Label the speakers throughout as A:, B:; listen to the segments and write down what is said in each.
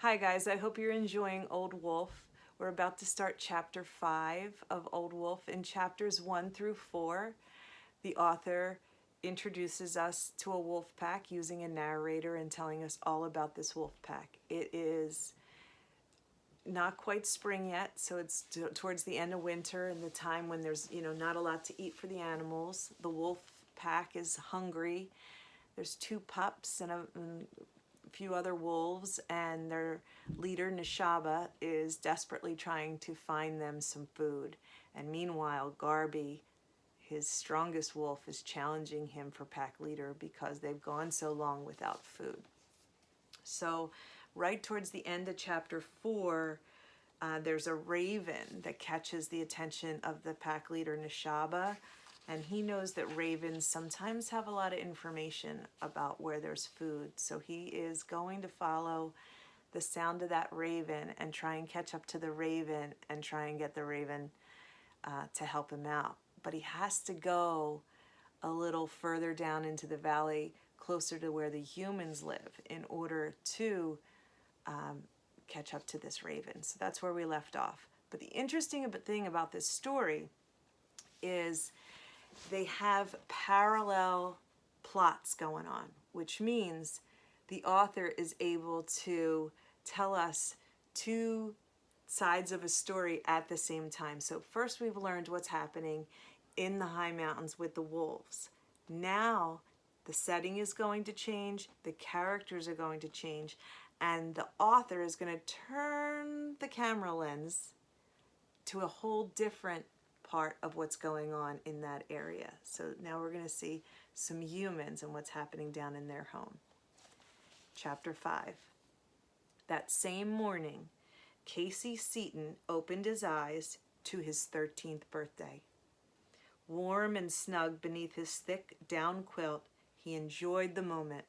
A: Hi guys, I hope you're enjoying Old Wolf. We're about to start chapter 5 of Old Wolf. In chapters 1 through 4, the author introduces us to a wolf pack using a narrator and telling us all about this wolf pack. It is not quite spring yet, so it's towards the end of winter and the time when there's, not a lot to eat for the animals. The wolf pack is hungry. There's 2 pups and a few other wolves, and their leader Nishaba is desperately trying to find them some food. And meanwhile, Garby, his strongest wolf, is challenging him for pack leader because they've gone so long without food. So right towards the end of chapter 4, there's a raven that catches the attention of the pack leader Nishaba, and he knows that ravens sometimes have a lot of information about where there's food. So he is going to follow the sound of that raven and try and catch up to the raven and try and get the raven to help him out. But he has to go a little further down into the valley, closer to where the humans live, in order to catch up to this raven. So that's where we left off. But the interesting thing about this story is they have parallel plots going on, which means the author is able to tell us 2 sides of a story at the same time. So first we've learned what's happening in the high mountains with the wolves. Now the setting is going to change, the characters are going to change, and the author is going to turn the camera lens to a whole different part of what's going on in that area. So now we're going to see some humans and what's happening down in their home. Chapter 5. That same morning, Casey Seaton opened his eyes to his 13th birthday. Warm and snug beneath his thick down quilt, he enjoyed the moment.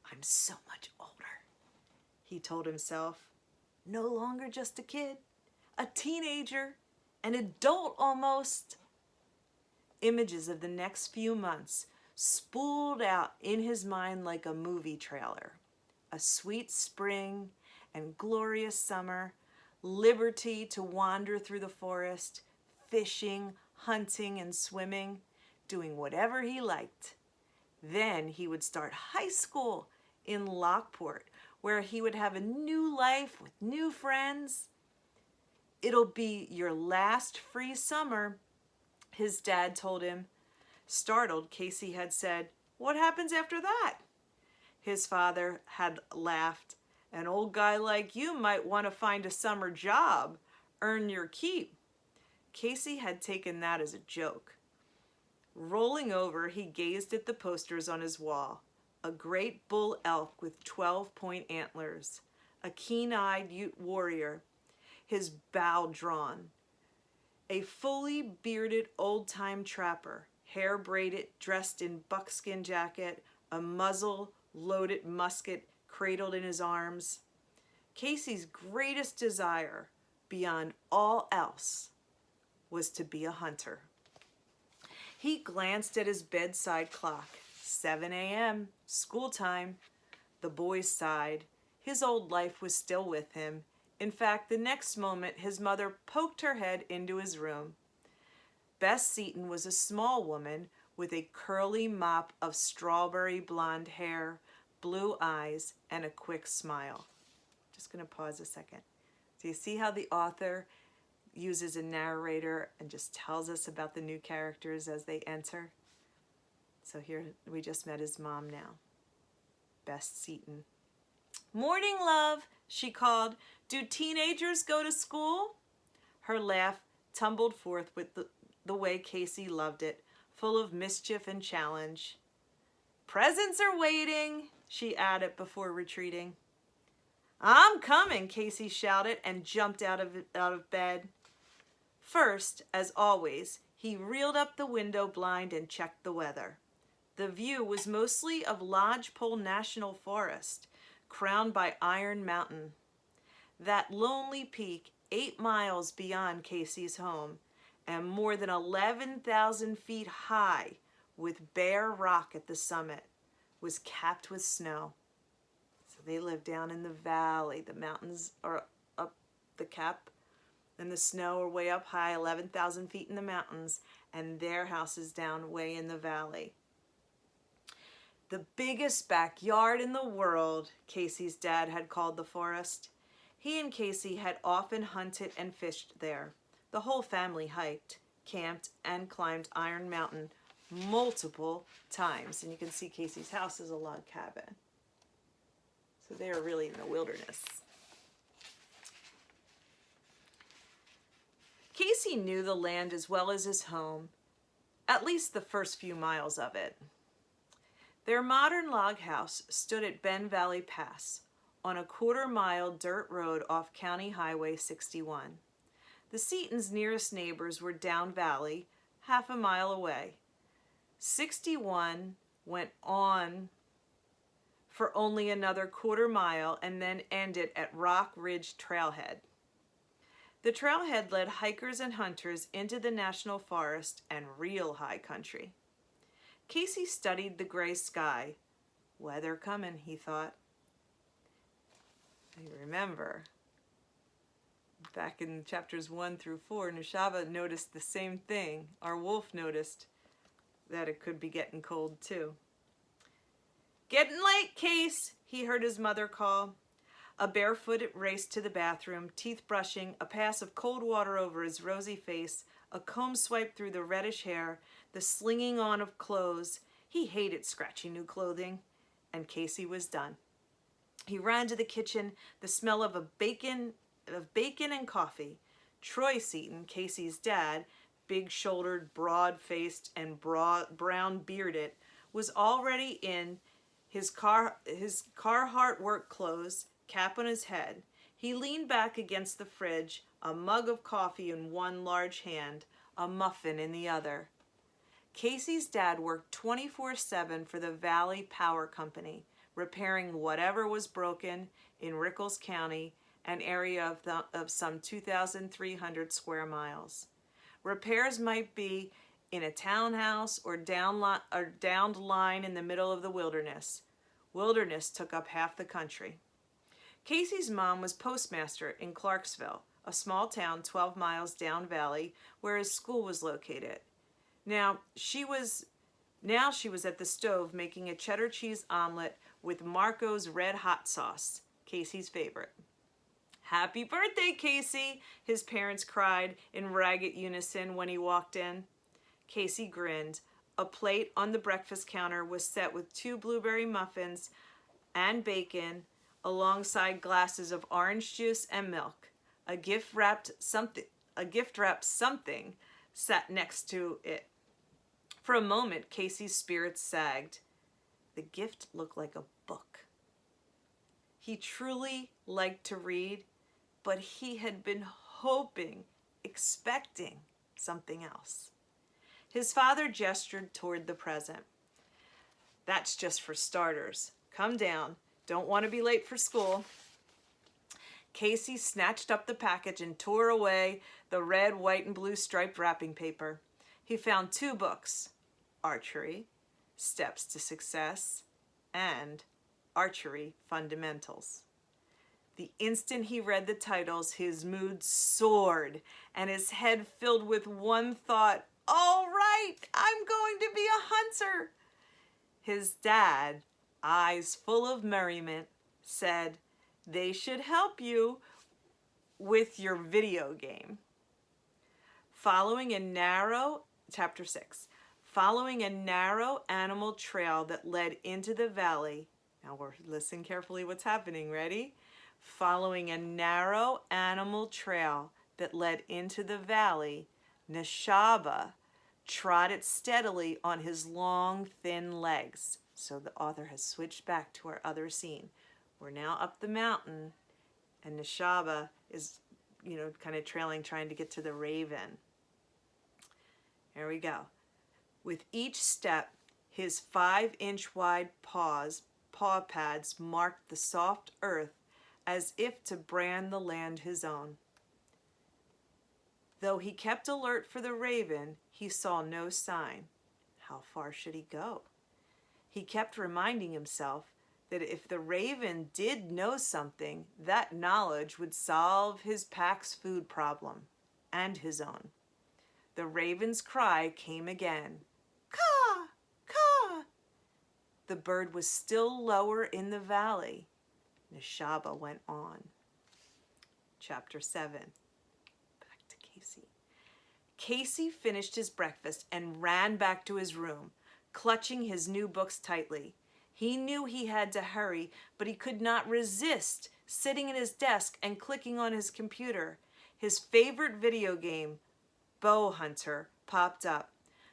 A: "I'm so much older," he told himself. "No longer just a kid, a teenager, an adult almost." Images of the next few months spooled out in his mind like a movie trailer. A sweet spring and glorious summer, liberty to wander through the forest, fishing, hunting, and swimming, doing whatever he liked. Then he would start high school in Lockport, where he would have a new life with new friends. "It'll be your last free summer," his dad told him. Startled, Casey had said, "What happens after that?" His father had laughed. "An old guy like you might want to find a summer job, earn your keep." Casey had taken that as a joke. Rolling over, he gazed at the posters on his wall. A great bull elk with 12-point antlers, a keen-eyed Ute warrior, his bow drawn, a fully bearded old-time trapper, hair braided, dressed in buckskin jacket, a muzzle-loaded musket cradled in his arms. Casey's greatest desire, beyond all else, was to be a hunter. He glanced at his bedside clock. 7 a.m., school time. The boy sighed. His old life was still with him. In fact, the next moment, his mother poked her head into his room. Bess Seaton was a small woman with a curly mop of strawberry blonde hair, blue eyes, and a quick smile. Just going to pause a second. Do you see how the author uses a narrator and just tells us about the new characters as they enter? So here we just met his mom now, Bess Seaton. "Morning, love," she called. "Do teenagers go to school?" Her laugh tumbled forth with the way Casey loved it, full of mischief and challenge. "Presents are waiting," she added before retreating. "I'm coming," Casey shouted and jumped out of bed. First, as always, he reeled up the window blind and checked the weather. The view was mostly of Lodgepole National Forest, crowned by Iron Mountain. That lonely peak, 8 miles beyond Casey's home, and more than 11,000 feet high, with bare rock at the summit, was capped with snow. So they live down in the valley. The mountains are up the cap, and the snow are way up high, 11,000 feet in the mountains, and their house is down way in the valley. The biggest backyard in the world, Casey's dad had called the forest. He and Casey had often hunted and fished there. The whole family hiked, camped, and climbed Iron Mountain multiple times. And you can see Casey's house is a log cabin. So they are really in the wilderness. Casey knew the land as well as his home, at least the first few miles of it. Their modern log house stood at Ben Valley Pass on a quarter-mile dirt road off County Highway 61. The Seatons' nearest neighbors were down valley, half a mile away. 61 went on for only another quarter mile and then ended at Rock Ridge Trailhead. The trailhead led hikers and hunters into the national forest and real high country. Casey studied the gray sky. Weather coming, he thought. I remember, back in chapters 1 through 4, Neshaba noticed the same thing. Our wolf noticed that it could be getting cold too. "Getting late, Case," he heard his mother call. A barefoot raced to the bathroom, teeth brushing, a pass of cold water over his rosy face, a comb swipe through the reddish hair, the slinging on of clothes. He hated scratchy new clothing, and Casey was done. He ran to the kitchen, the smell of bacon and coffee. Troy Seaton, Casey's dad, big-shouldered, broad-faced, and brown-bearded, was already in his Carhartt work clothes, cap on his head. He leaned back against the fridge, a mug of coffee in one large hand, a muffin in the other. Casey's dad worked 24/7 for the Valley Power Company, repairing whatever was broken in Rickles County, an area of some 2,300 square miles. Repairs might be in a townhouse or downed line in the middle of the wilderness. Wilderness took up half the country. Casey's mom was postmaster in Clarksville, a small town 12 miles down valley where his school was located. Now she was at the stove making a cheddar cheese omelet with Marco's red hot sauce, Casey's favorite. "Happy birthday, Casey!" his parents cried in ragged unison when he walked in. Casey grinned. A plate on the breakfast counter was set with 2 blueberry muffins and bacon, alongside glasses of orange juice and milk. A gift-wrapped something sat next to it. For a moment, Casey's spirits sagged. The gift looked like a book. He truly liked to read, but he had been hoping, expecting something else. His father gestured toward the present. "That's just for starters. Come down. Don't want to be late for school." Casey snatched up the package and tore away the red, white, and blue striped wrapping paper. He found 2 books, Archery, Steps to Success, and Archery Fundamentals. The instant he read the titles, his mood soared and his head filled with one thought: "All right, I'm going to be a hunter." His dad, eyes full of merriment, said, "They should help you with your video game." Chapter 6. Following a narrow animal trail that led into the valley. Now listen carefully what's happening. Ready? Following a narrow animal trail that led into the valley, Neshaba trotted steadily on his long, thin legs. So the author has switched back to our other scene. We're now up the mountain, and Neshaba is, kind of trailing, trying to get to the raven. Here we go. With each step, his 5-inch wide paw pads marked the soft earth as if to brand the land his own. Though he kept alert for the raven, he saw no sign. How far should he go? He kept reminding himself that if the raven did know something, that knowledge would solve his pack's food problem and his own. The raven's cry came again. Caw! Caw! The bird was still lower in the valley. Neshaba went on. Chapter 7. Back to Casey. Casey finished his breakfast and ran back to his room, clutching his new books tightly. He knew he had to hurry, but he could not resist sitting at his desk and clicking on his computer. His favorite video game, Bow Hunter, popped up.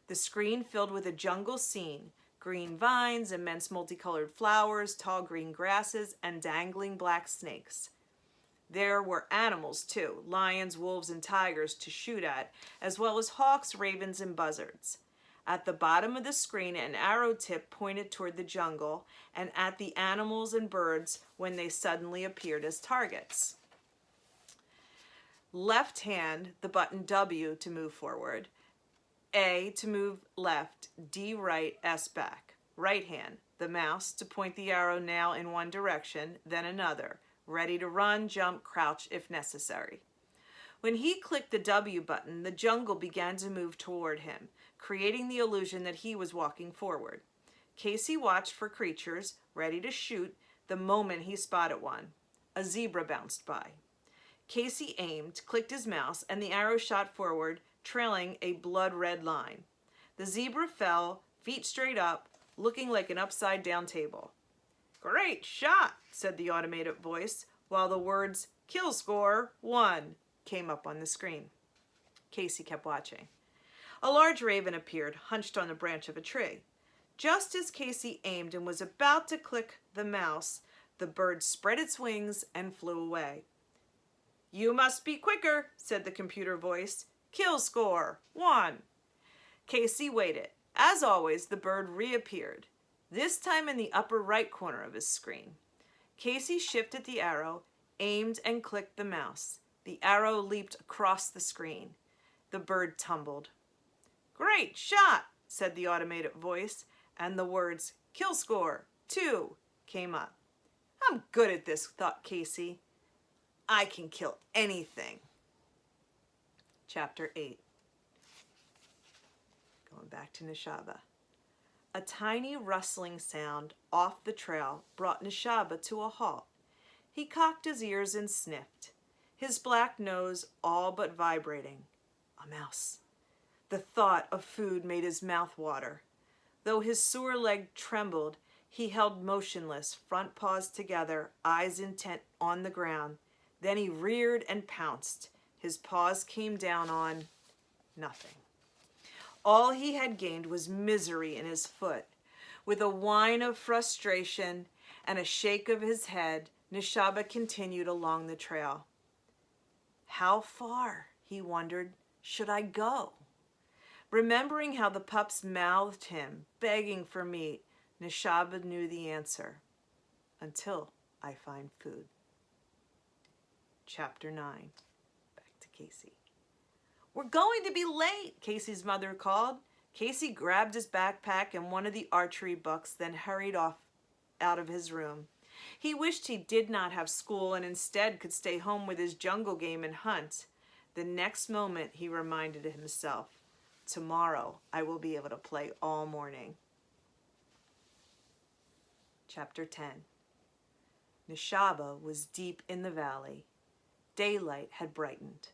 A: The screen filled with a jungle scene. Green vines, immense multicolored flowers, tall green grasses, and dangling black snakes. There were animals too, lions, wolves, and tigers to shoot at, as well as hawks, ravens, and buzzards. At the bottom of the screen, an arrow tip pointed toward the jungle and at the animals and birds when they suddenly appeared as targets. Left hand, the button W to move forward. A to move left, D right, S back. Right hand, the mouse to point the arrow now in one direction, then another, ready to run, jump, crouch if necessary. When he clicked the W button, the jungle began to move toward him, creating the illusion that he was walking forward. Casey watched for creatures, ready to shoot, the moment he spotted one. A zebra bounced by. Casey aimed, clicked his mouse, and the arrow shot forward, trailing a blood-red line. The zebra fell, feet straight up, looking like an upside-down table. "Great shot," said the automated voice, while the words, "Kill score, 1," came up on the screen. Casey kept watching. A large raven appeared, hunched on the branch of a tree. Just as Casey aimed and was about to click the mouse, the bird spread its wings and flew away. "You must be quicker," said the computer voice. "Kill score, 1." Casey waited. As always, the bird reappeared, this time in the upper right corner of his screen. Casey shifted the arrow, aimed, and clicked the mouse. The arrow leaped across the screen. The bird tumbled. "Great shot," said the automated voice, and the words, "Kill score, 2," came up. "I'm good at this," thought Casey. "I can kill anything." Chapter 8. Going back to Neshaba. A tiny rustling sound off the trail brought Neshaba to a halt. He cocked his ears and sniffed, his black nose all but vibrating. A mouse. The thought of food made his mouth water. Though his sore leg trembled, he held motionless, front paws together, eyes intent on the ground. Then he reared and pounced. His paws came down on nothing. All he had gained was misery in his foot. With a whine of frustration and a shake of his head, Neshaba continued along the trail. How far, he wondered, should I go? Remembering how the pups mouthed him, begging for meat, Neshaba knew the answer. Until I find food. Chapter 9. Back to Casey. "We're going to be late," Casey's mother called. Casey grabbed his backpack and one of the archery books, then hurried off out of his room. He wished he did not have school and instead could stay home with his jungle game and hunt. The next moment he reminded himself, "Tomorrow I will be able to play all morning." Chapter 10. Neshaba was deep in the valley. Daylight had brightened.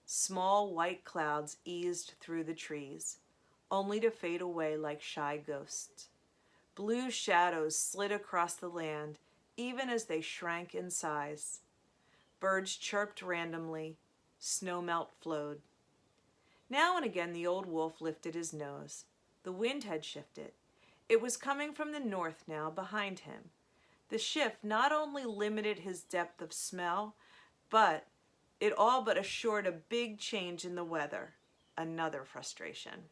A: Small white clouds eased through the trees, only to fade away like shy ghosts. Blue shadows slid across the land, even as they shrank in size. Birds chirped randomly. Snowmelt flowed. Now and again the old wolf lifted his nose. The wind had shifted. It was coming from the north now, behind him. The shift not only limited his depth of smell, but it all but assured a big change in the weather. Another frustration.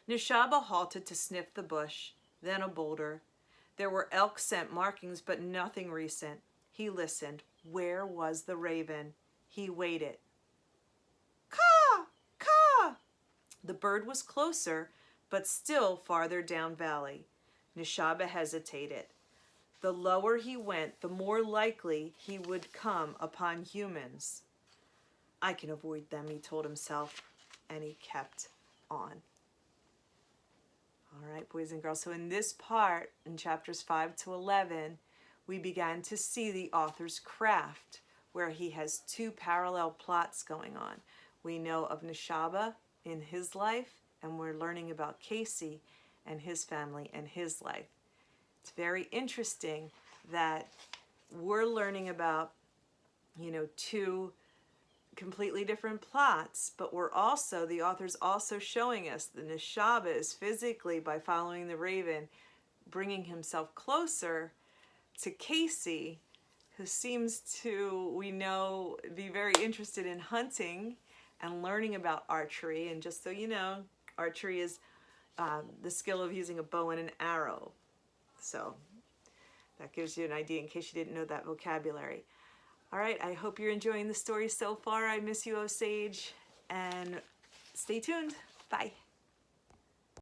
A: Neshaba halted to sniff the bush, then a boulder. There were elk scent markings, but nothing recent. He listened. Where was the raven? He waited. Caw! Caw! The bird was closer, but still farther down valley. Neshaba hesitated. The lower he went, the more likely he would come upon humans. I can avoid them, he told himself, and he kept on. All right, boys and girls, so in this part, in chapters 5 to 11, we began to see the author's craft, where he has two parallel plots going on. We know of Nishaba in his life, and we're learning about Casey and his family and his life. It's very interesting that we're learning about, two completely different plots, but the author's also showing us that Nishaba is physically, by following the raven, bringing himself closer to Casey, who seems to, we know, be very interested in hunting and learning about archery. And just so you know, archery is the skill of using a bow and an arrow. So that gives you an idea in case you didn't know that vocabulary. All right, I hope you're enjoying the story so far. I miss you, Osage, and stay tuned. Bye.